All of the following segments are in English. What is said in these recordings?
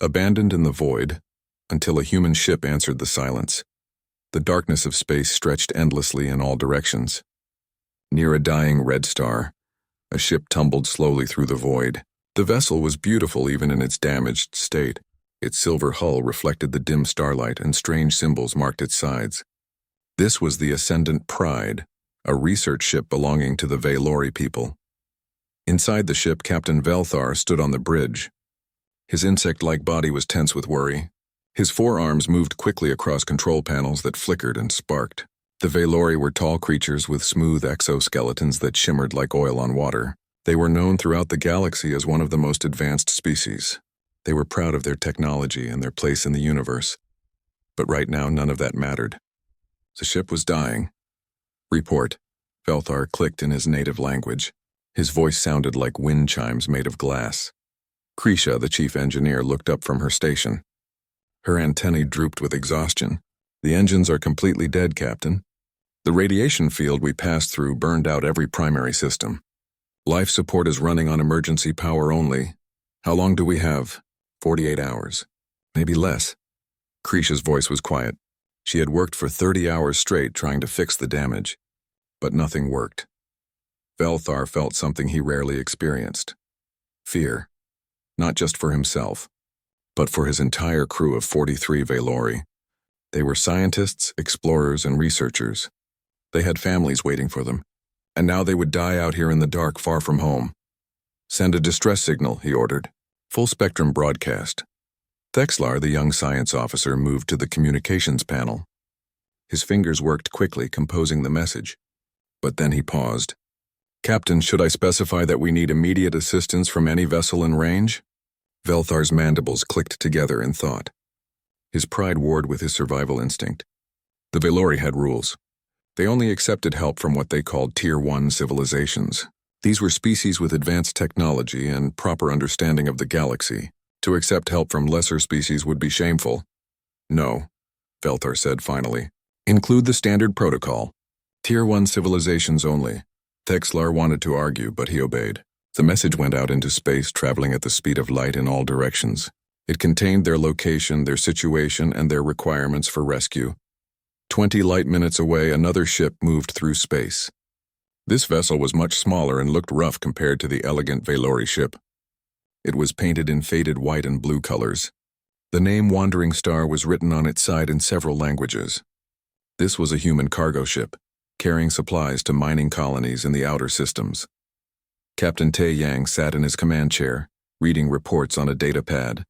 abandoned in the void, until a human ship answered the silence. The darkness of space stretched endlessly in all directions. Near a dying red star, a ship tumbled slowly through the void. The vessel was beautiful even in its damaged state. Its silver hull reflected the dim starlight, and strange symbols marked its sides. This was the Ascendant Pride, a research ship belonging to the Valori people. Inside the ship, Captain Velthar stood on the bridge. His insect-like body was tense with worry. His forearms moved quickly across control panels that flickered and sparked. The Valori were tall creatures with smooth exoskeletons that shimmered like oil on water. They were known throughout the galaxy as one of the most advanced species. They were proud of their technology and their place in the universe. But right now, none of that mattered. The ship was dying. Report. Velthar clicked in his native language. His voice sounded like wind chimes made of glass. Krisha, the chief engineer, looked up from her station. Her antennae drooped with exhaustion. The engines are completely dead, Captain. The radiation field we passed through burned out every primary system. Life support is running on emergency power only. How long do we have? 48 hours. Maybe less. Krisha's voice was quiet. She had worked for 30 hours straight trying to fix the damage. But nothing worked. Velthar felt something he rarely experienced. Fear. Not just for himself, but for his entire crew of 43 Valori. They were scientists, explorers, and researchers. They had families waiting for them, and now they would die out here in the dark far from home. Send a distress signal, he ordered. Full-spectrum broadcast. Thexlar, the young science officer, moved to the communications panel. His fingers worked quickly, composing the message. But then he paused. Captain, should I specify that we need immediate assistance from any vessel in range? Velthar's mandibles clicked together in thought. His pride warred with his survival instinct. The Valori had rules. They only accepted help from what they called Tier 1 civilizations. These were species with advanced technology and proper understanding of the galaxy. To accept help from lesser species would be shameful. No, Velthar said finally. Include the standard protocol. Tier 1 civilizations only. Thexlar wanted to argue, but he obeyed. The message went out into space, traveling at the speed of light in all directions. It contained their location, their situation, and their requirements for rescue. 20 light minutes away, another ship moved through space. This vessel was much smaller and looked rough compared to the elegant Valori ship. It was painted in faded white and blue colors. The name Wandering Star was written on its side in several languages. This was a human cargo ship, carrying supplies to mining colonies in the outer systems. Captain Tae Yang sat in his command chair, reading reports on a data pad.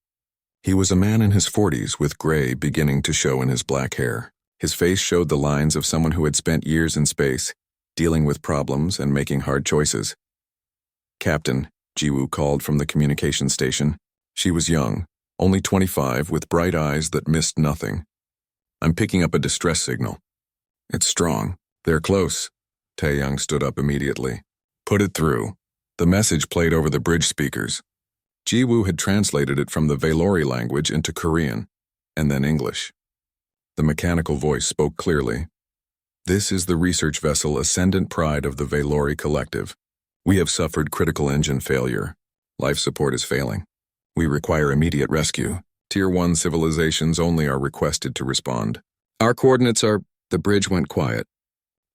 He was a man in his 40s with gray beginning to show in his black hair. His face showed the lines of someone who had spent years in space, dealing with problems and making hard choices. Captain, Jiwoo called from the communication station. She was young, only 25, with bright eyes that missed nothing. I'm picking up a distress signal. It's strong. They're close. Taeyang stood up immediately. Put it through. The message played over the bridge speakers. Jiwoo had translated it from the Valori language into Korean, and then English. The mechanical voice spoke clearly. This is the research vessel Ascendant Pride of the Valori Collective. We have suffered critical engine failure. Life support is failing. We require immediate rescue. Tier 1 civilizations only are requested to respond. Our coordinates are... The bridge went quiet.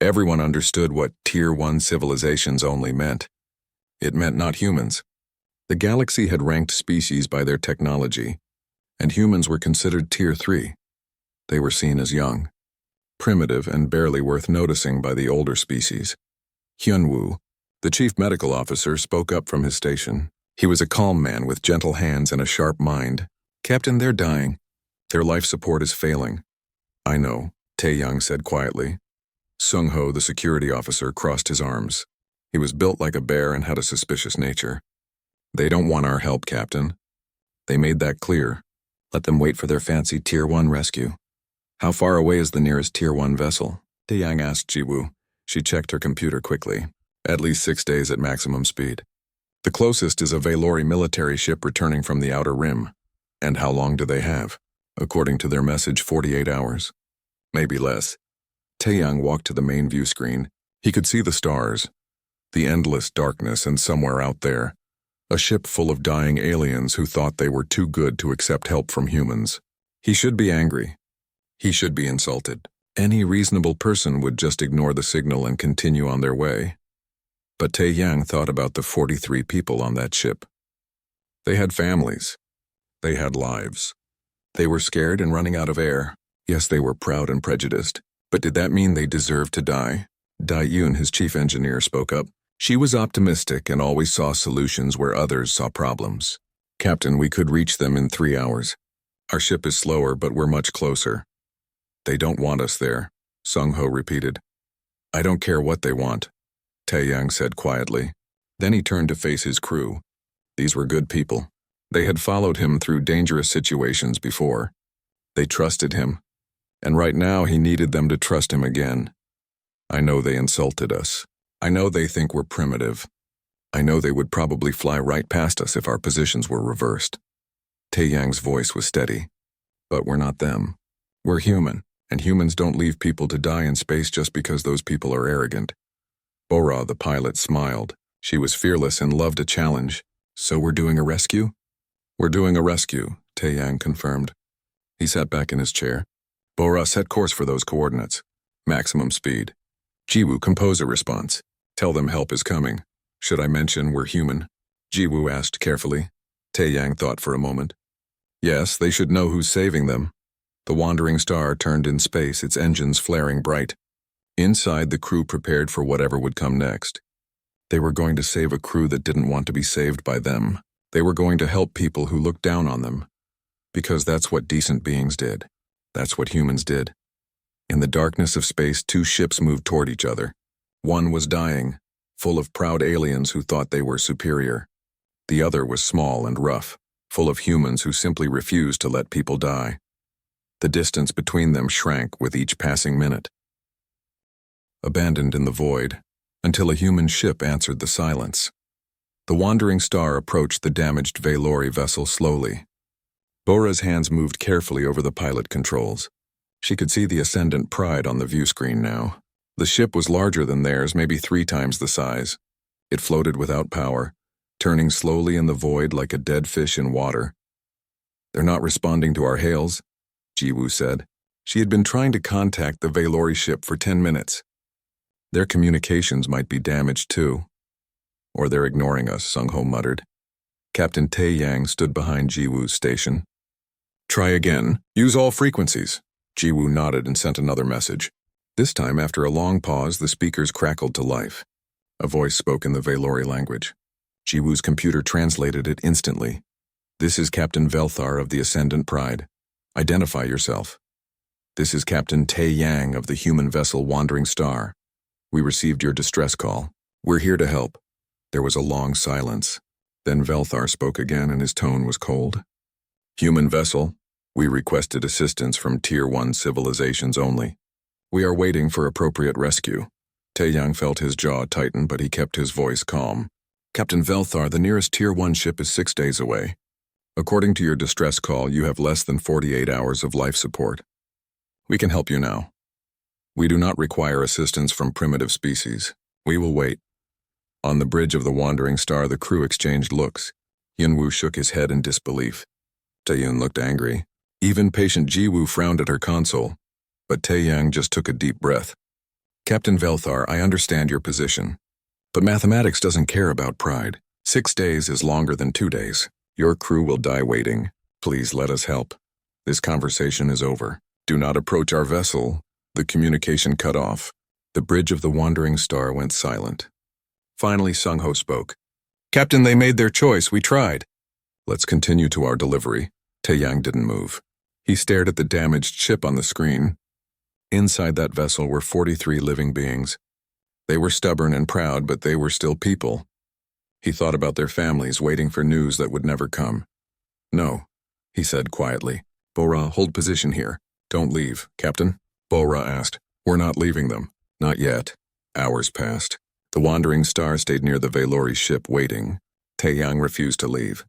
Everyone understood what Tier 1 civilizations only meant. It meant not humans. The galaxy had ranked species by their technology, and humans were considered Tier 3. They were seen as young, primitive, and barely worth noticing by the older species. Hyunwoo, the chief medical officer, spoke up from his station. He was a calm man with gentle hands and a sharp mind. Captain, they're dying. Their life support is failing. I know, Taeyang said quietly. Sung-ho, the security officer, crossed his arms. He was built like a bear and had a suspicious nature. They don't want our help, Captain. They made that clear. Let them wait for their fancy Tier 1 rescue. How far away is the nearest Tier 1 vessel? Taeyang asked Jiwoo. She checked her computer quickly. At least 6 days at maximum speed. The closest is a Valori military ship returning from the Outer Rim. And how long do they have? According to their message, 48 hours. Maybe less. Taeyang walked to the main view screen. He could see the stars, the endless darkness, and somewhere out there, A ship full of dying aliens who thought they were too good to accept help from humans. He should be angry. He should be insulted. Any reasonable person would just ignore the signal and continue on their way. But Tae-yang thought about the 43 people on that ship. They had families. They had lives. They were scared and running out of air. Yes, they were proud and prejudiced. But did that mean they deserved to die? Dai-Yun, his chief engineer, spoke up. She was optimistic and always saw solutions where others saw problems. Captain, we could reach them in 3 hours. Our ship is slower, but we're much closer. They don't want us there, Sung-ho repeated. I don't care what they want, Tae-yang said quietly. Then he turned to face his crew. These were good people. They had followed him through dangerous situations before. They trusted him, and right now he needed them to trust him again. I know they insulted us. I know they think we're primitive. I know they would probably fly right past us if our positions were reversed. Tae-yang's voice was steady. But we're not them. We're human, and humans don't leave people to die in space just because those people are arrogant. Bora, the pilot, smiled. She was fearless and loved a challenge. So we're doing a rescue? We're doing a rescue, Tae-yang confirmed. He sat back in his chair. Bora, set course for those coordinates. Maximum speed. Jiwoo, compose a response. Tell them help is coming. Should I mention we're human? Jiwoo asked carefully. Tae-yang thought for a moment. Yes, they should know who's saving them. The wandering star turned in space, its engines flaring bright. Inside, the crew prepared for whatever would come next. They were going to save a crew that didn't want to be saved by them. They were going to help people who looked down on them. Because that's what decent beings did. That's what humans did. In the darkness of space, 2 ships moved toward each other. One was dying, full of proud aliens who thought they were superior. The other was small and rough, full of humans who simply refused to let people die. The distance between them shrank with each passing minute. Abandoned in the void, until a human ship answered the silence. The wandering star approached the damaged Valori vessel slowly. Bora's hands moved carefully over the pilot controls. She could see the Ascendant Pride on the view screen now. The ship was larger than theirs, maybe 3 times the size. It floated without power, turning slowly in the void like a dead fish in water. They're not responding to our hails, Jiwoo said. She had been trying to contact the Valori ship for 10 minutes. Their communications might be damaged too. Or they're ignoring us, Sung-ho muttered. Captain Tae-yang stood behind Jiwoo's station. Try again. Use all frequencies. Jiwoo nodded and sent another message. This time, after a long pause, the speakers crackled to life. A voice spoke in the Valori language. Jiwoo's computer translated it instantly. This is Captain Velthar of the Ascendant Pride. Identify yourself. This is Captain Tae-yang of the human vessel Wandering Star. We received your distress call. We're here to help. There was a long silence. Then Velthar spoke again and his tone was cold. Human vessel, we requested assistance from Tier 1 civilizations only. We are waiting for appropriate rescue. Tae-yang felt his jaw tighten, but he kept his voice calm. Captain Velthar, the nearest Tier 1 ship is 6 days away. According to your distress call, you have less than 48 hours of life support. We can help you now. We do not require assistance from primitive species. We will wait. On the bridge of the Wandering Star, the crew exchanged looks. Yunwoo shook his head in disbelief. Tae-yun looked angry. Even patient Jiwoo frowned at her console. But Tae-yang just took a deep breath. Captain Velthar, I understand your position. But mathematics doesn't care about pride. 6 days is longer than 2 days. Your crew will die waiting. Please let us help. This conversation is over. Do not approach our vessel. The communication cut off. The bridge of the Wandering Star went silent. Finally, Sung-ho spoke. Captain, they made their choice. We tried. Let's continue to our delivery. Tae-yang didn't move. He stared at the damaged ship on the screen. Inside that vessel were 43 living beings. They were stubborn and proud, but they were still people. He thought about their families waiting for news that would never come. No, he said quietly. Bora, hold position here. Don't leave, Captain. Bora asked. We're not leaving them. Not yet. Hours passed. The Wandering Star stayed near the Valori ship waiting. Tae-yang refused to leave.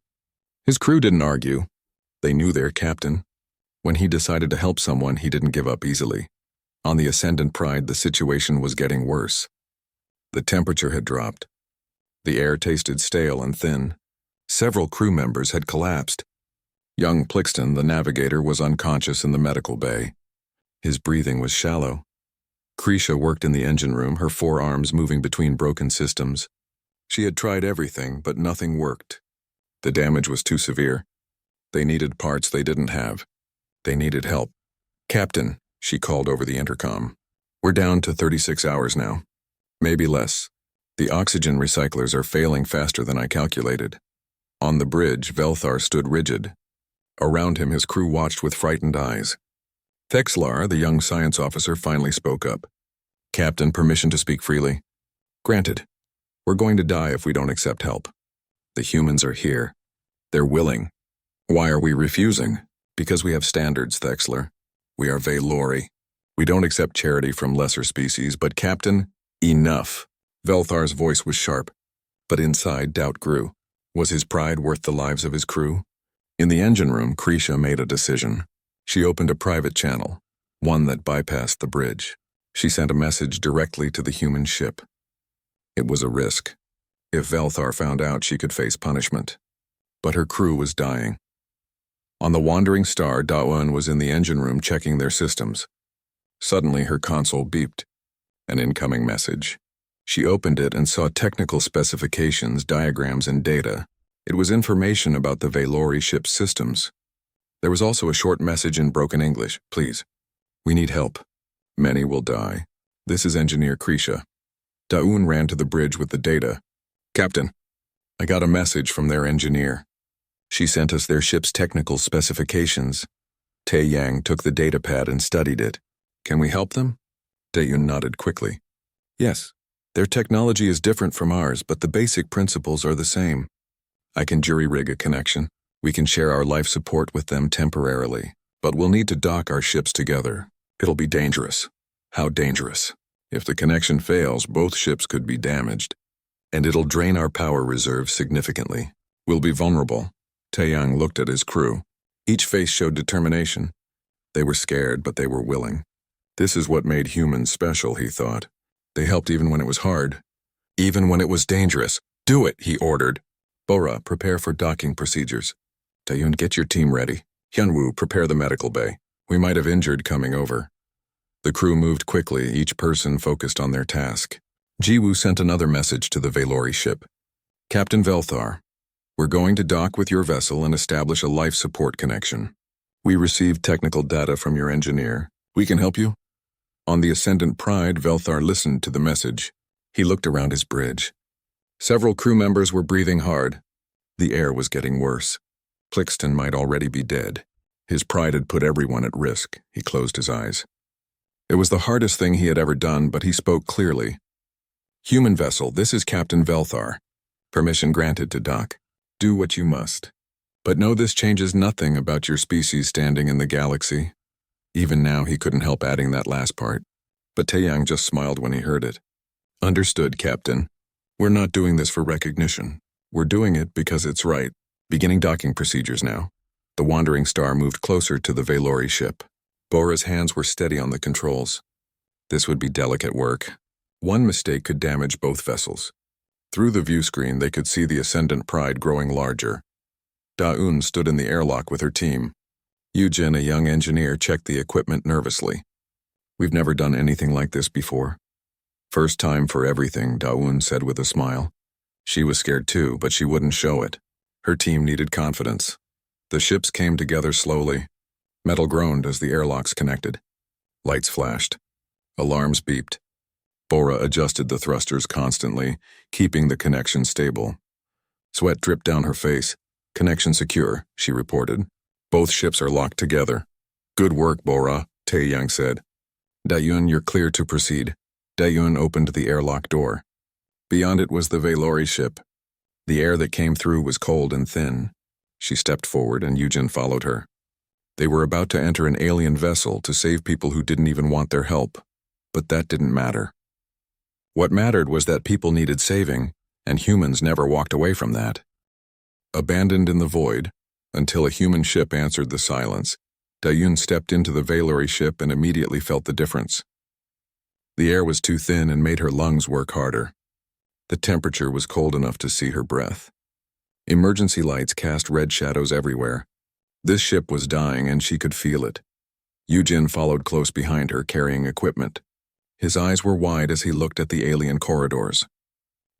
His crew didn't argue. They knew their captain. When he decided to help someone, he didn't give up easily. On the Ascendant Pride, the situation was getting worse. The temperature had dropped. The air tasted stale and thin. Several crew members had collapsed. Young Plixton, the navigator, was unconscious in the medical bay. His breathing was shallow. Krisha worked in the engine room, her forearms moving between broken systems. She had tried everything, but nothing worked. The damage was too severe. They needed parts they didn't have. They needed help. "Captain," she called over the intercom. "We're down to 36 hours now. Maybe less. The oxygen recyclers are failing faster than I calculated." On the bridge, Velthar stood rigid. Around him, his crew watched with frightened eyes. Thexlar, the young science officer, finally spoke up. "Captain, permission to speak freely?" "Granted. We're going to die if we don't accept help. The humans are here. They're willing. Why are we refusing? Because we have standards, Thexlar. We are Valori. We don't accept charity from lesser species, but Captain, enough." Velthar's voice was sharp, but inside doubt grew. Was his pride worth the lives of his crew? In the engine room, Krisha made a decision. She opened a private channel, one that bypassed the bridge. She sent a message directly to the human ship. It was a risk. If Velthar found out, she could face punishment. But her crew was dying. On the wandering star, Dawan was in the engine room checking their systems. Suddenly, her console beeped. An incoming message. She opened it and saw technical specifications, diagrams, and data. It was information about the Valori ship's systems. There was also a short message in broken English. "Please, we need help. Many will die. This is Engineer Krisha." Daun ran to the bridge with the data. "Captain, I got a message from their engineer. She sent us their ship's technical specifications." Tae Yang took the datapad and studied it. "Can we help them?" Daun nodded quickly. "Yes. Their technology is different from ours, but the basic principles are the same. I can jury-rig a connection. We can share our life support with them temporarily, but we'll need to dock our ships together. It'll be dangerous." "How dangerous?" "If the connection fails, both ships could be damaged, and it'll drain our power reserves significantly. We'll be vulnerable." Taeyang looked at his crew. Each face showed determination. They were scared, but they were willing. This is what made humans special, he thought. They helped even when it was hard. Even when it was dangerous. "Do it," he ordered. "Bora, prepare for docking procedures. Taeyun, get your team ready. Hyunwoo, prepare the medical bay. We might have injured coming over." The crew moved quickly, each person focused on their task. Jiwoo sent another message to the Valori ship. "Captain Velthar, we're going to dock with your vessel and establish a life support connection. We received technical data from your engineer. We can help you?" On the Ascendant Pride, Velthar listened to the message. He looked around his bridge. Several crew members were breathing hard. The air was getting worse. Plixton might already be dead. His pride had put everyone at risk. He closed his eyes. It was the hardest thing he had ever done, but he spoke clearly. "Human vessel, this is Captain Velthar. Permission granted to dock. Do what you must. But know this changes nothing about your species standing in the galaxy." Even now, he couldn't help adding that last part. But Taeyang just smiled when he heard it. "Understood, Captain. We're not doing this for recognition. We're doing it because it's right. Beginning docking procedures now." The wandering star moved closer to the Valori ship. Bora's hands were steady on the controls. This would be delicate work. One mistake could damage both vessels. Through the view screen, they could see the Ascendant Pride growing larger. Daun stood in the airlock with her team. Yujin, a young engineer, checked the equipment nervously. "We've never done anything like this before." "First time for everything," Daun said with a smile. She was scared too, but she wouldn't show it. Her team needed confidence. The ships came together slowly. Metal groaned as the airlocks connected. Lights flashed. Alarms beeped. Bora adjusted the thrusters constantly, keeping the connection stable. Sweat dripped down her face. "Connection secure," she reported. "Both ships are locked together." "Good work, Bora," Taeyang said. "Dayun, you're clear to proceed." Dayun opened the airlock door. Beyond it was the Valori ship. The air that came through was cold and thin. She stepped forward and Yujin followed her. They were about to enter an alien vessel to save people who didn't even want their help. But that didn't matter. What mattered was that people needed saving, and humans never walked away from that. Abandoned in the void, until a human ship answered the silence, Dayun stepped into the Valori ship and immediately felt the difference. The air was too thin and made her lungs work harder. The temperature was cold enough to see her breath. Emergency lights cast red shadows everywhere. This ship was dying and she could feel it. Yujin followed close behind her, carrying equipment. His eyes were wide as he looked at the alien corridors.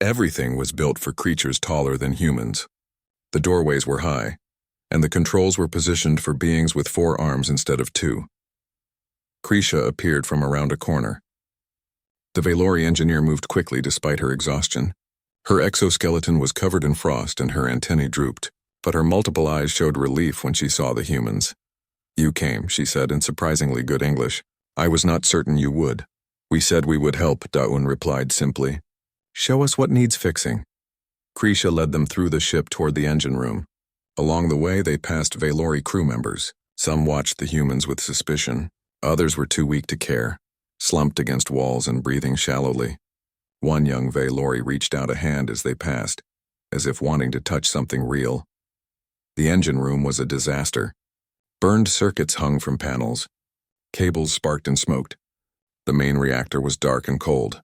Everything was built for creatures taller than humans. The doorways were high, and the controls were positioned for beings with 4 arms instead of 2. Krisha appeared from around a corner. The Valori engineer moved quickly despite her exhaustion. Her exoskeleton was covered in frost and her antennae drooped, but her multiple eyes showed relief when she saw the humans. "You came," she said in surprisingly good English. "I was not certain you would." "We said we would help," Daun replied simply. "Show us what needs fixing." Krisha led them through the ship toward the engine room. Along the way, they passed Valori crew members. Some watched the humans with suspicion. Others were too weak to care, slumped against walls and breathing shallowly. One young Valori reached out a hand as they passed, as if wanting to touch something real. The engine room was a disaster. Burned circuits hung from panels. Cables sparked and smoked. The main reactor was dark and cold.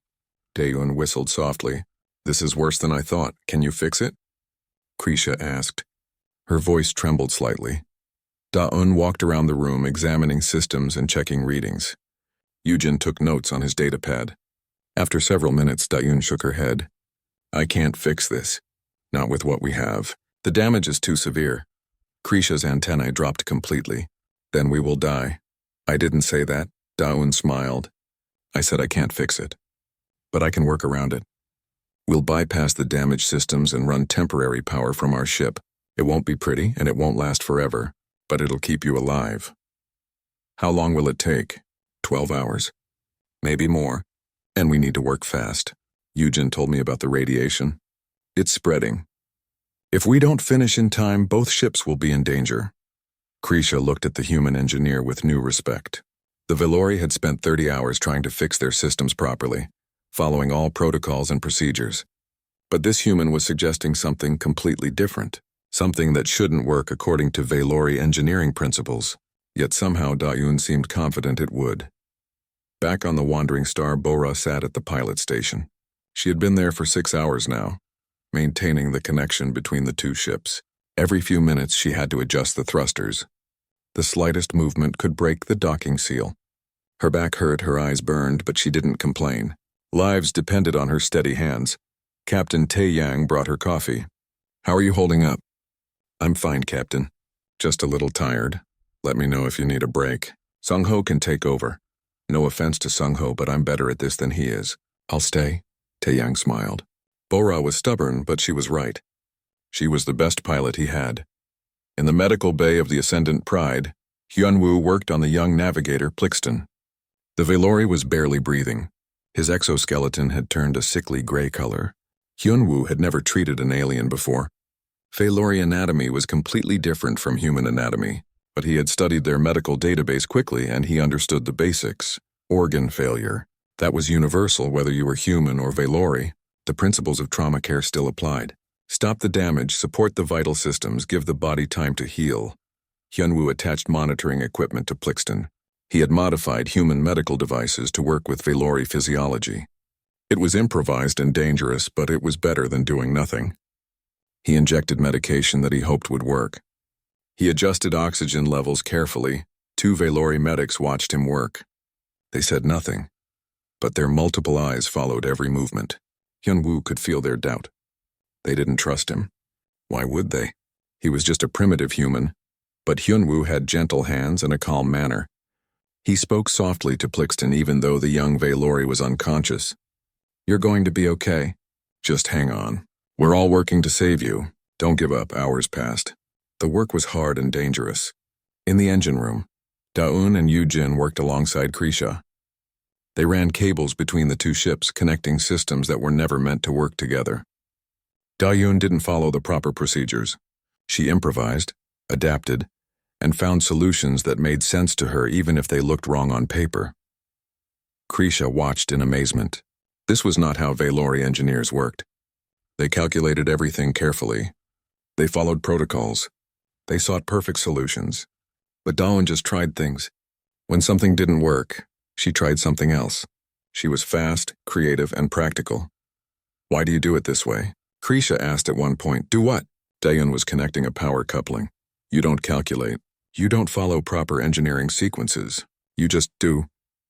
Daeun whistled softly. "This is worse than I thought. Can you fix it?" Krisha asked. Her voice trembled slightly. Daeun walked around the room, examining systems and checking readings. Yujin took notes on his datapad. After several minutes, Daeun shook her head. "I can't fix this. Not with what we have. The damage is too severe." Krisha's antennae dropped completely. "Then we will die." "I didn't say that," Daeun smiled. "I said I can't fix it. But I can work around it. We'll bypass the damaged systems and run temporary power from our ship. It won't be pretty and it won't last forever, but it'll keep you alive." "How long will it take?" 12 hours. "Maybe more. And we need to work fast." Yujin told me about the radiation. "It's spreading. If we don't finish in time, both ships will be in danger." Krisha looked at the human engineer with new respect. The Valori had spent 30 hours trying to fix their systems properly, following all protocols and procedures. But this human was suggesting something completely different, something that shouldn't work according to Valori engineering principles. Yet somehow Daeun seemed confident it would. Back on the wandering star, Bora sat at the pilot station. She had been there for 6 hours now, maintaining the connection between the two ships. Every few minutes she had to adjust the thrusters. The slightest movement could break the docking seal. Her back hurt, her eyes burned, but she didn't complain. Lives depended on her steady hands. Captain Tae-yang brought her coffee. "How are you holding up?" "I'm fine, Captain. Just a little tired. Let me know if you need a break. Sung-ho can take over. No offense to Sung-ho, but I'm better at this than he is." "I'll stay," Tae-yang smiled. Bora was stubborn, but she was right. She was the best pilot he had. In the medical bay of the Ascendant Pride, Hyunwoo worked on the young navigator Plixton. The Valori was barely breathing. His exoskeleton had turned a sickly gray color. Hyunwoo had never treated an alien before. Valori anatomy was completely different from human anatomy, but he had studied their medical database quickly and he understood the basics. Organ failure. That was universal whether you were human or Valori. The principles of trauma care still applied. Stop the damage, support the vital systems, give the body time to heal. Hyunwoo attached monitoring equipment to Plixton. He had modified human medical devices to work with Valori physiology. It was improvised and dangerous, but it was better than doing nothing. He injected medication that he hoped would work. He adjusted oxygen levels carefully. 2 Valori medics watched him work. They said nothing, but their multiple eyes followed every movement. Hyunwoo could feel their doubt. They didn't trust him. Why would they? He was just a primitive human, but Hyunwoo had gentle hands and a calm manner. He spoke softly to Plixton even though the young Valori was unconscious. "You're going to be okay. Just hang on. We're all working to save you. Don't give up." Hours passed. The work was hard and dangerous. In the engine room, Daeun and Yujin worked alongside Krisha. They ran cables between the two ships, connecting systems that were never meant to work together. Daeun didn't follow the proper procedures. She improvised, adapted, and found solutions that made sense to her even if they looked wrong on paper. Krisha watched in amazement. This was not how Valori engineers worked. They calculated everything carefully. They followed protocols. They sought perfect solutions. But Daeun just tried things. When something didn't work, she tried something else. She was fast, creative, and practical. "Why do you do it this way?" Krisha asked at one point. "Do what?" Dayan was connecting a power coupling. You don't calculate. You don't follow proper engineering sequences. You just do.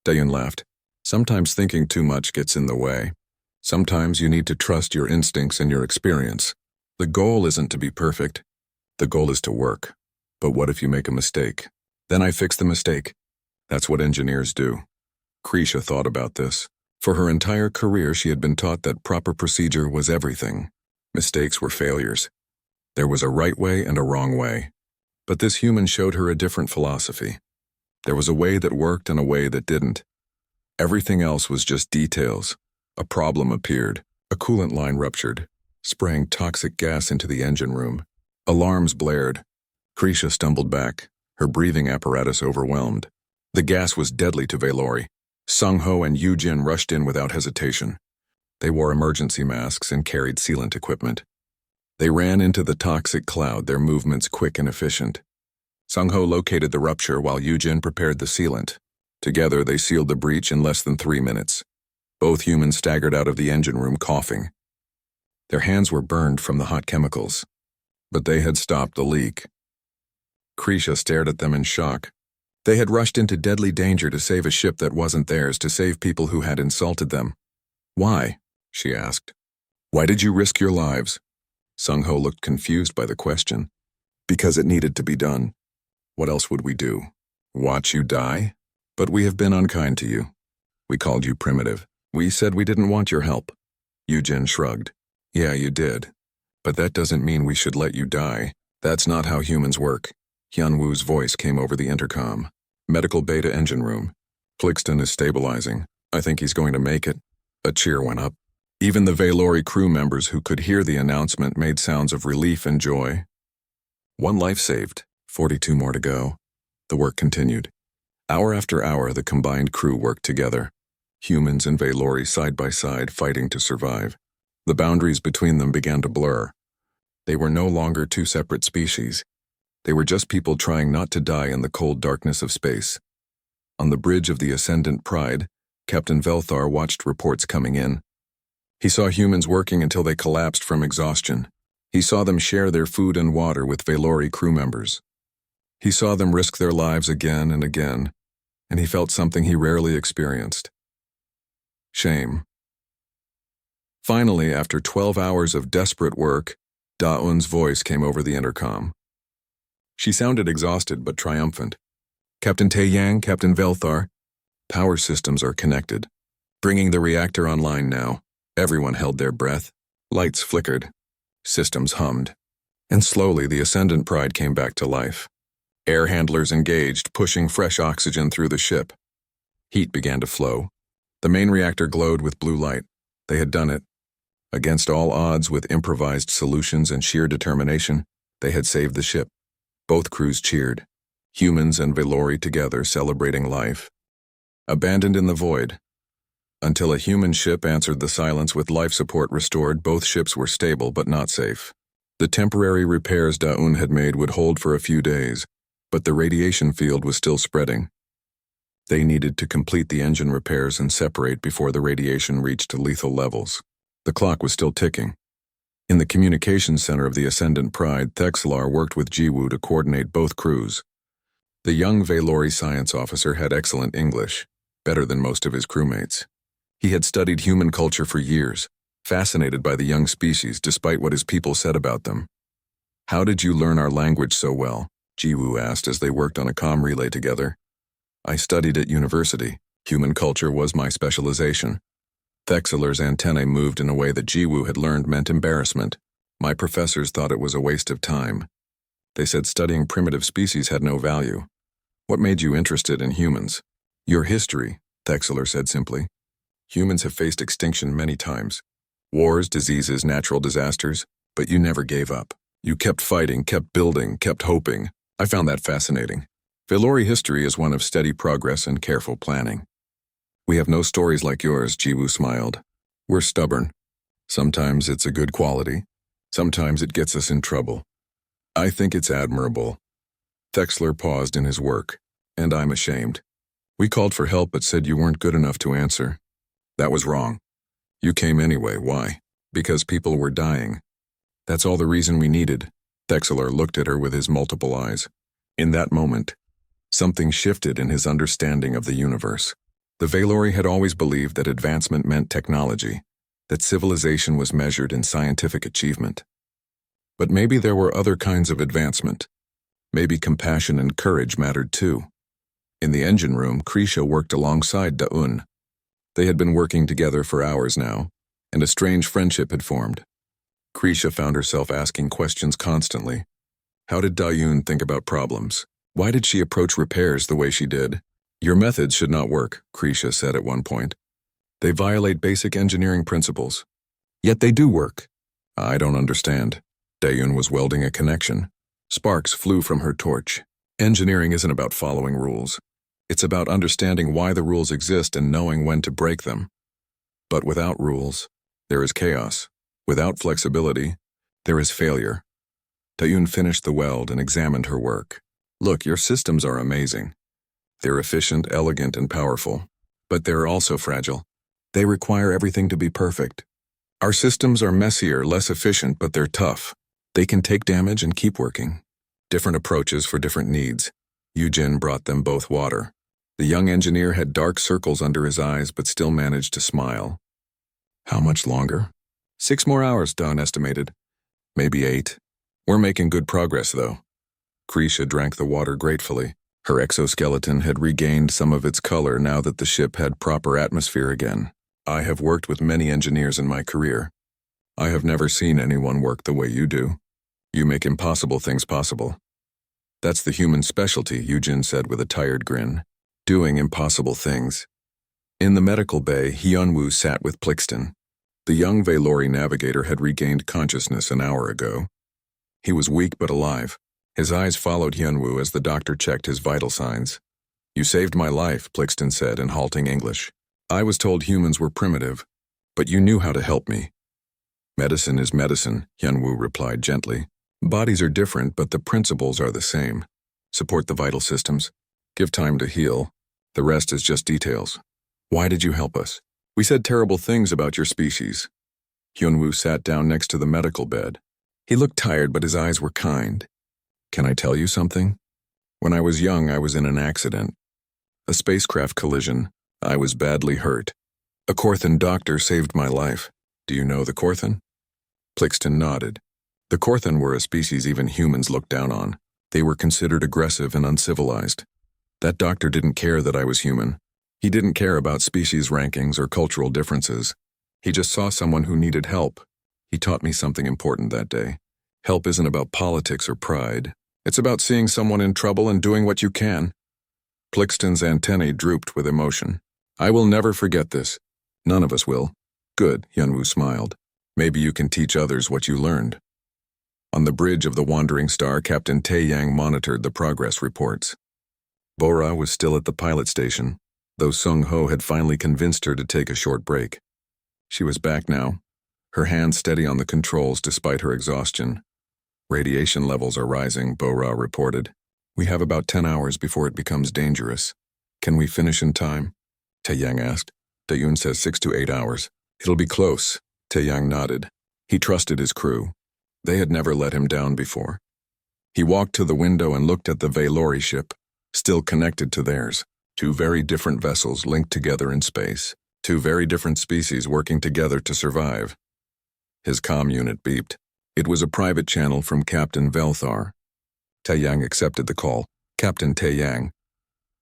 Dayan laughed. Sometimes thinking too much gets in the way. Sometimes you need to trust your instincts and your experience. The goal isn't to be perfect. The goal is to work. But what if you make a mistake? Then I fix the mistake. That's what engineers do. Krisha thought about this. For her entire career, she had been taught that proper procedure was everything. Mistakes were failures. There was a right way and a wrong way. But this human showed her a different philosophy. There was a way that worked and a way that didn't. Everything else was just details. A problem appeared. A coolant line ruptured, spraying toxic gas into the engine room. Alarms blared. Krisha stumbled back, her breathing apparatus overwhelmed. The gas was deadly to Valori. Sung-ho and Yu-jin rushed in without hesitation. They wore emergency masks and carried sealant equipment. They ran into the toxic cloud, their movements quick and efficient. Sung-ho located the rupture while Yu-jin prepared the sealant. Together, they sealed the breach in less than 3 minutes. Both humans staggered out of the engine room coughing. Their hands were burned from the hot chemicals, but they had stopped the leak. Krisha stared at them in shock. They had rushed into deadly danger to save a ship that wasn't theirs, to save people who had insulted them. Why? She asked. Why did you risk your lives? Sung-ho looked confused by the question. Because it needed to be done. What else would we do? Watch you die? But we have been unkind to you. We called you primitive. We said we didn't want your help. Yu-jin shrugged. Yeah, you did. But that doesn't mean we should let you die. That's not how humans work. Hyun-woo's voice came over the intercom. Medical beta engine room. Plixton is stabilizing. I think he's going to make it. A cheer went up. Even the Valori crew members who could hear the announcement made sounds of relief and joy. 1 life saved, 42 more to go. The work continued. Hour after hour, the combined crew worked together. Humans and Valori side by side, fighting to survive. The boundaries between them began to blur. They were no longer 2 separate species. They were just people trying not to die in the cold darkness of space. On the bridge of the Ascendant Pride, Captain Velthar watched reports coming in. He saw humans working until they collapsed from exhaustion. He saw them share their food and water with Valori crew members. He saw them risk their lives again and again, and he felt something he rarely experienced. Shame. Finally, after 12 hours of desperate work, Da-eun's voice came over the intercom. She sounded exhausted but triumphant. Captain Tae-yang, Captain Velthar, power systems are connected. Bringing the reactor online now. Everyone held their breath. Lights flickered. Systems hummed. And slowly the Ascendant Pride came back to life. Air handlers engaged, pushing fresh oxygen through the ship. Heat began to flow. The main reactor glowed with blue light. They had done it. Against all odds, with improvised solutions and sheer determination, they had saved the ship. Both crews cheered. Humans and Valori together, celebrating life. Abandoned in the void. Until a human ship answered the silence with life support restored, both ships were stable but not safe. The temporary repairs Da-eun had made would hold for a few days, but the radiation field was still spreading. They needed to complete the engine repairs and separate before the radiation reached lethal levels. The clock was still ticking. In the communications center of the Ascendant Pride, Thexlar worked with Jiwoo to coordinate both crews. The young Valori science officer had excellent English, better than most of his crewmates. He had studied human culture for years, fascinated by the young species despite what his people said about them. How did you learn our language so well? Jiwoo asked as they worked on a comm relay together. I studied at university. Human culture was my specialization. Thexlar's antennae moved in a way that Jiwoo had learned meant embarrassment. My professors thought it was a waste of time. They said studying primitive species had no value. What made you interested in humans? Your history, Thexlar said simply. Humans have faced extinction many times. Wars, diseases, natural disasters, but you never gave up. You kept fighting, kept building, kept hoping. I found that fascinating. Valori history is one of steady progress and careful planning. We have no stories like yours, Jiwoo smiled. We're stubborn. Sometimes it's a good quality. Sometimes it gets us in trouble. I think it's admirable. Thexlar paused in his work, and I'm ashamed. We called for help but said you weren't good enough to answer. That was wrong. You came anyway, why? Because people were dying. That's all the reason we needed. Thexler looked at her with his multiple eyes. In that moment, something shifted in his understanding of the universe. The Valori had always believed that advancement meant technology, that civilization was measured in scientific achievement. But maybe there were other kinds of advancement. Maybe compassion and courage mattered too. In the engine room, Krisha worked alongside Daun. They had been working together for hours now, and a strange friendship had formed. Krisha found herself asking questions constantly. How did Daun think about problems? Why did she approach repairs the way she did? Your methods should not work, Krisha said at one point. They violate basic engineering principles. Yet they do work. I don't understand. Daun was welding a connection. Sparks flew from her torch. Engineering isn't about following rules. It's about understanding why the rules exist and knowing when to break them. But without rules, there is chaos. Without flexibility, there is failure. Daun finished the weld and examined her work. Look, your systems are amazing. They're efficient, elegant, and powerful. But they're also fragile. They require everything to be perfect. Our systems are messier, less efficient, but they're tough. They can take damage and keep working. Different approaches for different needs. Eugene brought them both water. The young engineer had dark circles under his eyes but still managed to smile. How much longer? 6 more hours, Dawn estimated. Maybe 8. We're making good progress, though. Krisha drank the water gratefully. Her exoskeleton had regained some of its color now that the ship had proper atmosphere again. I have worked with many engineers in my career. I have never seen anyone work the way you do. You make impossible things possible. That's the human specialty, Eugene said with a tired grin. Doing impossible things. In the medical bay, Hyunwoo sat with Plixton. The young Valori navigator had regained consciousness an hour ago. He was weak but alive. His eyes followed Hyunwoo as the doctor checked his vital signs. You saved my life, Plixton said in halting English. I was told humans were primitive, but you knew how to help me. Medicine is medicine, Hyunwoo replied gently. Bodies are different, but the principles are the same. Support the vital systems. Give time to heal. The rest is just details. Why did you help us? We said terrible things about your species. Hyunwoo sat down next to the medical bed. He looked tired, but his eyes were kind. Can I tell you something? When I was young, I was in an accident. A spacecraft collision. I was badly hurt. A Korthan doctor saved my life. Do you know the Korthan? Plixton nodded. The Korthan were a species even humans looked down on. They were considered aggressive and uncivilized. That doctor didn't care that I was human. He didn't care about species rankings or cultural differences. He just saw someone who needed help. He taught me something important that day. Help isn't about politics or pride. It's about seeing someone in trouble and doing what you can. Plixton's antennae drooped with emotion. I will never forget this. None of us will. Good, Hyunwoo smiled. Maybe you can teach others what you learned. On the bridge of the Wandering Star, Captain Tae-yang monitored the progress reports. Bora was still at the pilot station, though Sung-ho had finally convinced her to take a short break. She was back now, her hands steady on the controls despite her exhaustion. Radiation levels are rising, Bora reported. We have about 10 hours before it becomes dangerous. Can we finish in time? Tae-yang asked. Daeun says 6 to 8 hours. It'll be close. Tae-yang nodded. He trusted his crew. They had never let him down before. He walked to the window and looked at the Valori ship, still connected to theirs. 2 very different vessels linked together in space. 2 very different species working together to survive. His comm unit beeped. It was a private channel from Captain Velthar. Tae-yang accepted the call. Captain Tae-yang.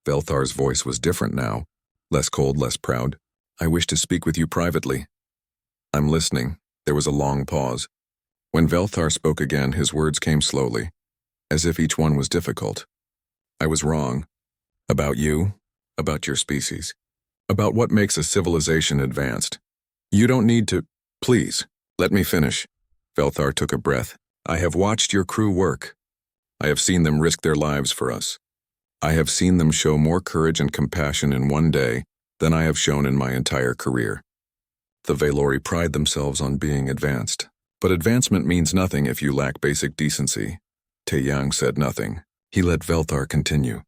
Velthar's voice was different now. Less cold, less proud. I wish to speak with you privately. I'm listening. There was a long pause. When Velthar spoke again, his words came slowly, as if each one was difficult. I was wrong. About you, about your species, about what makes a civilization advanced. You don't need to. Please, let me finish. Velthar took a breath. I have watched your crew work. I have seen them risk their lives for us. I have seen them show more courage and compassion in one day than I have shown in my entire career. The Valori pride themselves on being advanced, but advancement means nothing if you lack basic decency. Tae-yang said nothing. He let Velthar continue.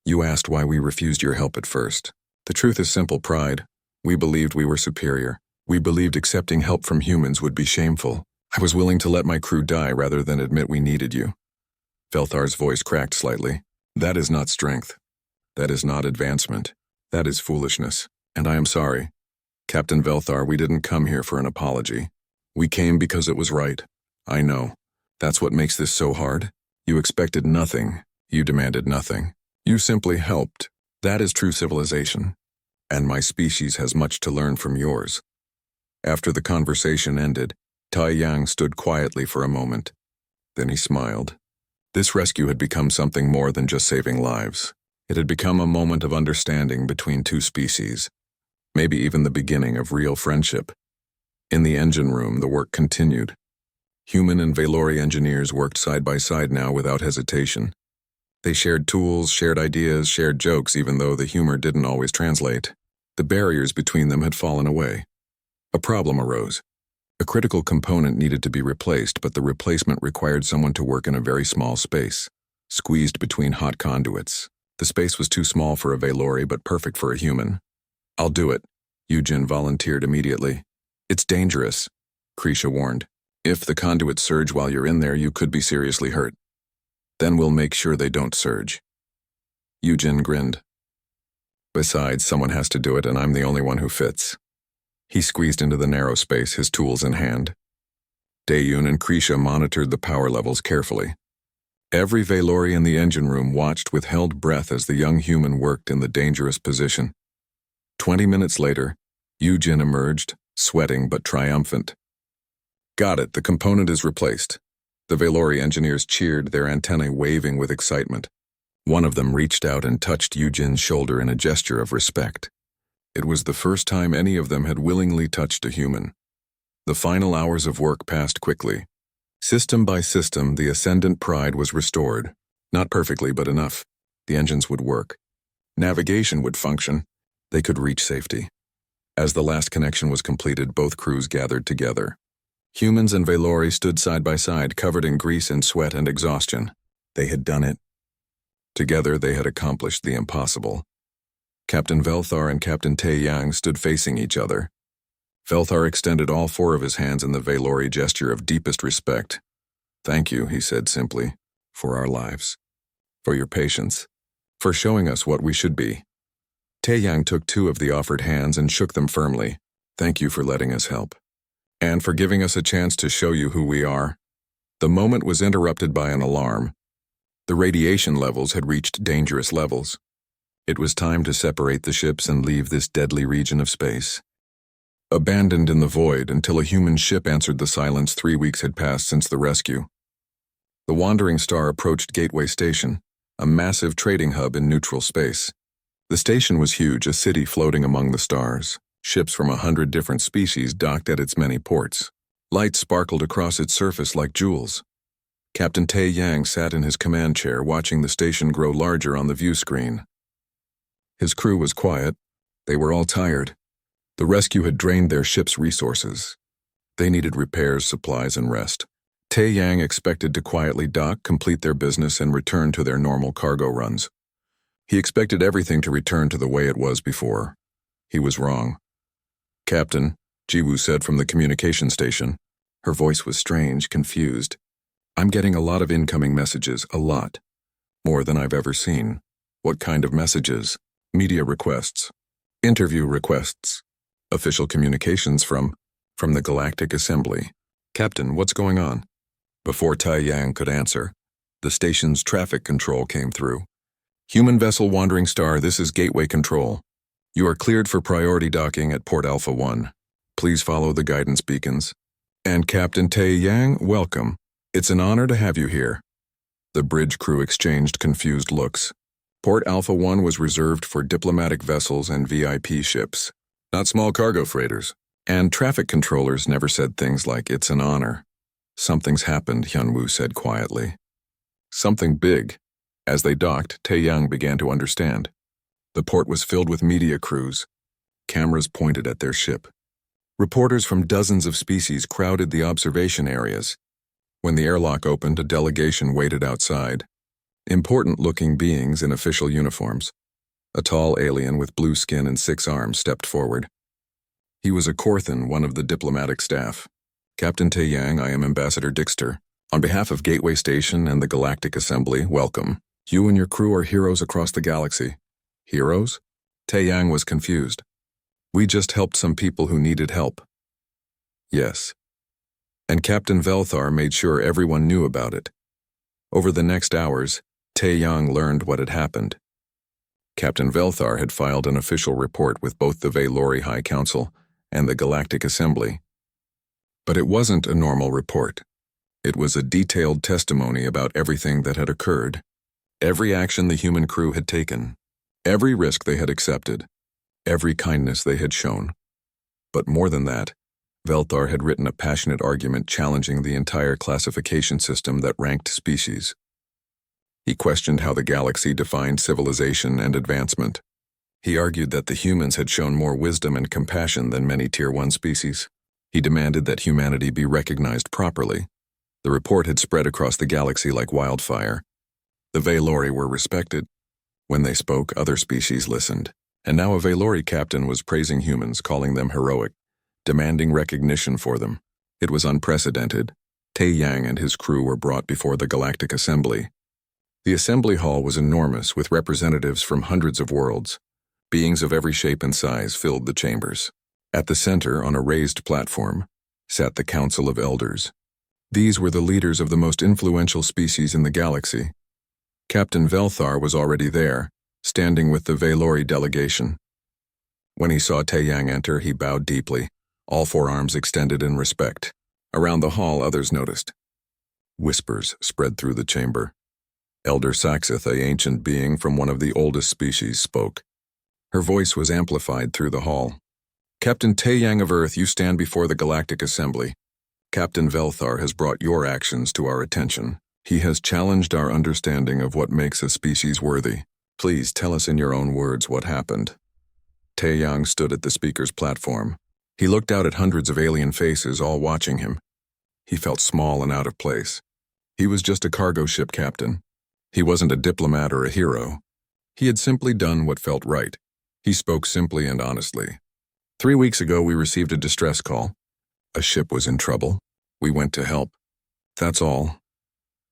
You asked why we refused your help at first. The truth is simple: pride. We believed we were superior. We believed accepting help from humans would be shameful. I was willing to let my crew die rather than admit we needed you. Velthar's voice cracked slightly. That is not strength. That is not advancement. That is foolishness. And I am sorry. Captain Velthar, we didn't come here for an apology. We came because it was right. I know. That's what makes this so hard. You expected nothing. You demanded nothing. You simply helped. That is true civilization. And my species has much to learn from yours. After the conversation ended, Tai Yang stood quietly for a moment. Then he smiled. This rescue had become something more than just saving lives. It had become a moment of understanding between two species. Maybe even the beginning of real friendship. In the engine room, the work continued. Human and Valori engineers worked side by side now without hesitation. They shared tools, shared ideas, shared jokes, even though the humor didn't always translate. The barriers between them had fallen away. A problem arose. A critical component needed to be replaced, but the replacement required someone to work in a very small space, squeezed between hot conduits. The space was too small for a Valori, but perfect for a human. I'll do it, Yujin volunteered immediately. It's dangerous, Krisha warned. If the conduits surge while you're in there, you could be seriously hurt. Then we'll make sure they don't surge. Yujin grinned. Besides, someone has to do it, and I'm the only one who fits. He squeezed into the narrow space, his tools in hand. Daeyun and Krisha monitored the power levels carefully. Every Valori in the engine room watched with held breath as the young human worked in the dangerous position. 20 minutes later, Yujin emerged, sweating but triumphant. Got it, the component is replaced. The Valori engineers cheered, their antennae waving with excitement. One of them reached out and touched Yujin's shoulder in a gesture of respect. It was the first time any of them had willingly touched a human. The final hours of work passed quickly. System by system, the Ascendant Pride was restored. Not perfectly, but enough. The engines would work. Navigation would function. They could reach safety. As the last connection was completed, both crews gathered together. Humans and Valori stood side by side, covered in grease and sweat and exhaustion. They had done it. Together, they had accomplished the impossible. Captain Velthar and Captain Tae Yang stood facing each other. Velthar extended all four of his hands in the Valori gesture of deepest respect. Thank you, he said simply, for our lives, for your patience, for showing us what we should be. Tae Yang took two of the offered hands and shook them firmly. Thank you for letting us help. And for giving us a chance to show you who we are. The moment was interrupted by an alarm. The radiation levels had reached dangerous levels. It was time to separate the ships and leave this deadly region of space. Abandoned in the void until a human ship answered the silence, 3 weeks had passed since the rescue. The wandering star approached Gateway Station, a massive trading hub in neutral space. The station was huge, a city floating among the stars. Ships from 100 different species docked at its many ports. Lights sparkled across its surface like jewels. Captain Tae Yang sat in his command chair, watching the station grow larger on the view screen. His crew was quiet. They were all tired. The rescue had drained their ship's resources. They needed repairs, supplies, and rest. Tae Yang expected to quietly dock, complete their business, and return to their normal cargo runs. He expected everything to return to the way it was before. He was wrong. Captain, Jiwoo said from the communication station. Her voice was strange, confused. I'm getting a lot of incoming messages, a lot. More than I've ever seen. What kind of messages? Media requests. Interview requests. Official communications from the Galactic Assembly. Captain, what's going on? Before Tai Yang could answer, the station's traffic control came through. Human vessel Wandering Star, this is Gateway Control. You are cleared for priority docking at Port Alpha 1. Please follow the guidance beacons. And Captain Tae Yang, welcome. It's an honor to have you here. The bridge crew exchanged confused looks. Port Alpha 1 was reserved for diplomatic vessels and VIP ships, not small cargo freighters. And traffic controllers never said things like, it's an honor. Something's happened, Hyunwoo said quietly. Something big. As they docked, Tae Yang began to understand. The port was filled with media crews. Cameras pointed at their ship. Reporters from dozens of species crowded the observation areas. When the airlock opened, a delegation waited outside. Important-looking beings in official uniforms. A tall alien with blue skin and 6 arms stepped forward. He was a Korthan, one of the diplomatic staff. Captain Taeyang, I am Ambassador Dixter. On behalf of Gateway Station and the Galactic Assembly, welcome. You and your crew are heroes across the galaxy. Heroes? Taeyang was confused. We just helped some people who needed help. Yes. And Captain Velthar made sure everyone knew about it. Over the next hours, Taeyang learned what had happened. Captain Velthar had filed an official report with both the Valori High Council and the Galactic Assembly. But it wasn't a normal report. It was a detailed testimony about everything that had occurred, every action the human crew had taken, every risk they had accepted, every kindness they had shown. But more than that, Velthar had written a passionate argument challenging the entire classification system that ranked species. He questioned how the galaxy defined civilization and advancement. He argued that the humans had shown more wisdom and compassion than many Tier 1 species. He demanded that humanity be recognized properly. The report had spread across the galaxy like wildfire. The Valori were respected. When they spoke, other species listened. And now a Valori captain was praising humans, calling them heroic, demanding recognition for them. It was unprecedented. Taeyang and his crew were brought before the Galactic Assembly. The assembly hall was enormous, with representatives from hundreds of worlds. Beings of every shape and size filled the chambers. At the center, on a raised platform, sat the Council of Elders. These were the leaders of the most influential species in the galaxy. Captain Velthar was already there, standing with the Valori delegation. When he saw Taeyang enter, he bowed deeply, all four arms extended in respect. Around the hall, others noticed. Whispers spread through the chamber. Elder Saxith, an ancient being from one of the oldest species, spoke. Her voice was amplified through the hall. Captain Taeyang of Earth, you stand before the Galactic Assembly. Captain Velthar has brought your actions to our attention. He has challenged our understanding of what makes a species worthy. Please tell us in your own words what happened. Taeyang stood at the speaker's platform. He looked out at hundreds of alien faces, all watching him. He felt small and out of place. He was just a cargo ship captain. He wasn't a diplomat or a hero. He had simply done what felt right. He spoke simply and honestly. 3 weeks ago, we received a distress call. A ship was in trouble. We went to help. That's all.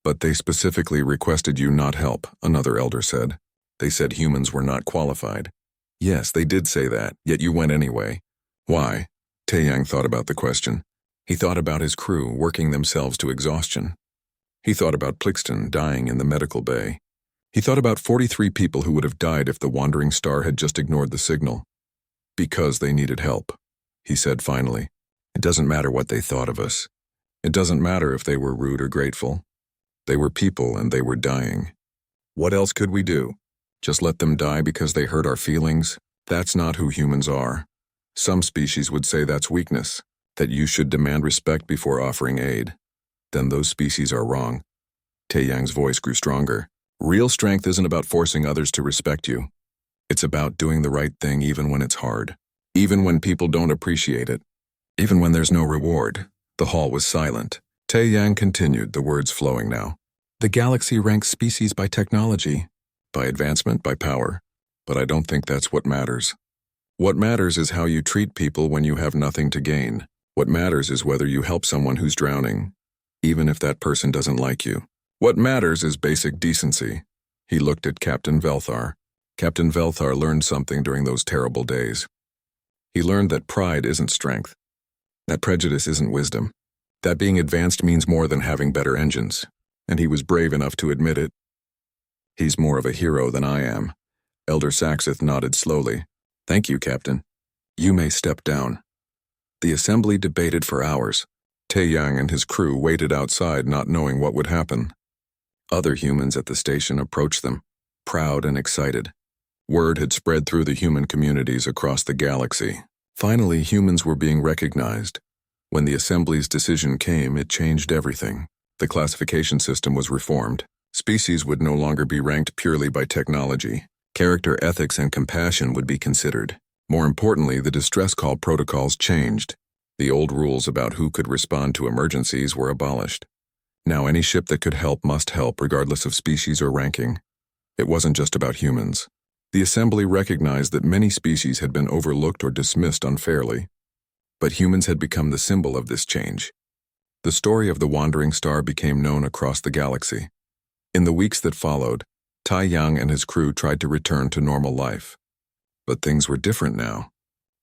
But they specifically requested you not help, another elder said. They said humans were not qualified. Yes, they did say that, yet you went anyway. Why? Taeyang thought about the question. He thought about his crew working themselves to exhaustion. He thought about Plixton dying in the medical bay. He thought about 43 people who would have died if the wandering star had just ignored the signal. Because they needed help, he said finally. It doesn't matter what they thought of us. It doesn't matter if they were rude or grateful. They were people and they were dying. What else could we do? Just let them die because they hurt our feelings? That's not who humans are. Some species would say that's weakness, that you should demand respect before offering aid. Then those species are wrong. Taeyang's voice grew stronger. Real strength isn't about forcing others to respect you. It's about doing the right thing even when it's hard, even when people don't appreciate it, even when there's no reward. The hall was silent. Taeyang continued, the words flowing now. The galaxy ranks species by technology, by advancement, by power. But I don't think that's what matters. What matters is how you treat people when you have nothing to gain. What matters is whether you help someone who's drowning, even if that person doesn't like you. What matters is basic decency. He looked at Captain Velthar. Captain Velthar learned something during those terrible days. He learned that pride isn't strength, that prejudice isn't wisdom, that being advanced means more than having better engines, and he was brave enough to admit it. He's more of a hero than I am. Elder Saxith nodded slowly. Thank you, Captain. You may step down. The assembly debated for hours. Taeyang and his crew waited outside, not knowing what would happen. Other humans at the station approached them, proud and excited. Word had spread through the human communities across the galaxy. Finally, humans were being recognized. When the Assembly's decision came, it changed everything. The classification system was reformed. Species would no longer be ranked purely by technology. Character, ethics, and compassion would be considered. More importantly, the distress call protocols changed. The old rules about who could respond to emergencies were abolished. Now any ship that could help must help, regardless of species or ranking. It wasn't just about humans. The Assembly recognized that many species had been overlooked or dismissed unfairly. But humans had become the symbol of this change. The story of the wandering star became known across the galaxy. In the weeks that followed, Tai Yang and his crew tried to return to normal life. But things were different now.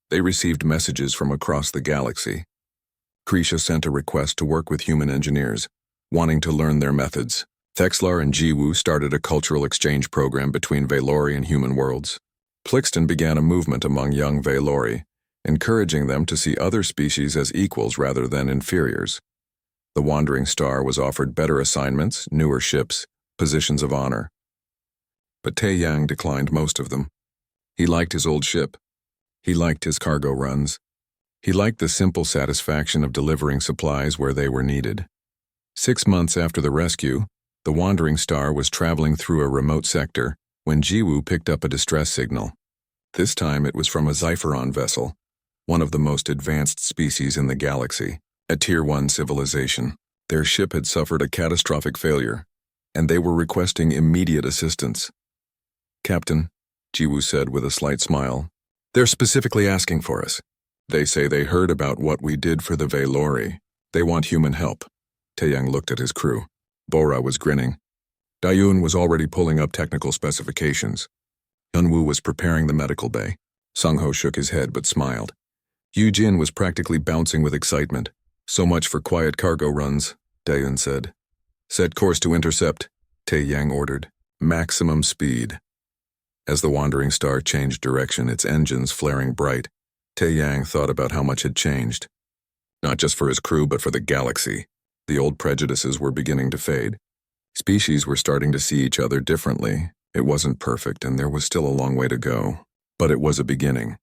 They received messages from across the galaxy. Krisha sent a request to work with human engineers, wanting to learn their methods. Thexlar and Jiwoo started a cultural exchange program between Valori and human worlds. Plixton began a movement among young Valori, encouraging them to see other species as equals rather than inferiors. The wandering star was offered better assignments, newer ships, positions of honor. But Tai Yang declined most of them. He liked his old ship. He liked his cargo runs. He liked the simple satisfaction of delivering supplies where they were needed. 6 months after the rescue, the wandering star was traveling through a remote sector when Jiwoo picked up a distress signal. This time it was from a Xipheron vessel, one of the most advanced species in the galaxy, a Tier 1 civilization. Their ship had suffered a catastrophic failure, and they were requesting immediate assistance. "Captain," Jiwoo said with a slight smile, "they're specifically asking for us. They say they heard about what we did for the Valori. They want human help." Taeyang looked at his crew. Bora was grinning. Dayun was already pulling up technical specifications. Hyunwoo was preparing the medical bay. Sungho shook his head but smiled. Yujin was practically bouncing with excitement. "So much for quiet cargo runs," Dayun said. "Set course to intercept," Taeyang ordered. "Maximum speed." As the wandering star changed direction, its engines flaring bright, Taeyang thought about how much had changed. Not just for his crew, but for the galaxy. The old prejudices were beginning to fade. Species were starting to see each other differently. It wasn't perfect, and there was still a long way to go. But it was a beginning.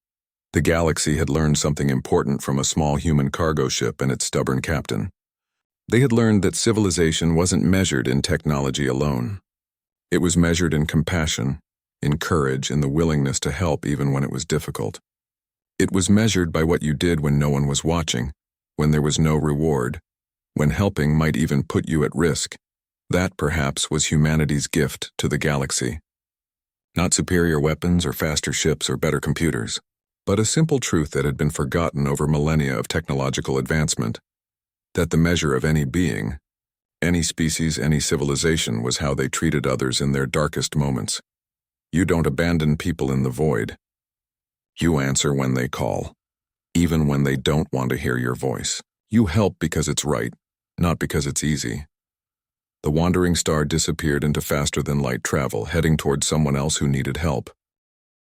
The galaxy had learned something important from a small human cargo ship and its stubborn captain. They had learned that civilization wasn't measured in technology alone. It was measured in compassion, in courage, in the willingness to help even when it was difficult. It was measured by what you did when no one was watching, when there was no reward, when helping might even put you at risk. That, perhaps, was humanity's gift to the galaxy. Not superior weapons or faster ships or better computers, but a simple truth that had been forgotten over millennia of technological advancement, that the measure of any being, any species, any civilization was how they treated others in their darkest moments. You don't abandon people in the void. You answer when they call, even when they don't want to hear your voice. You help because it's right, not because it's easy. The wandering star disappeared into faster-than-light travel, heading toward someone else who needed help.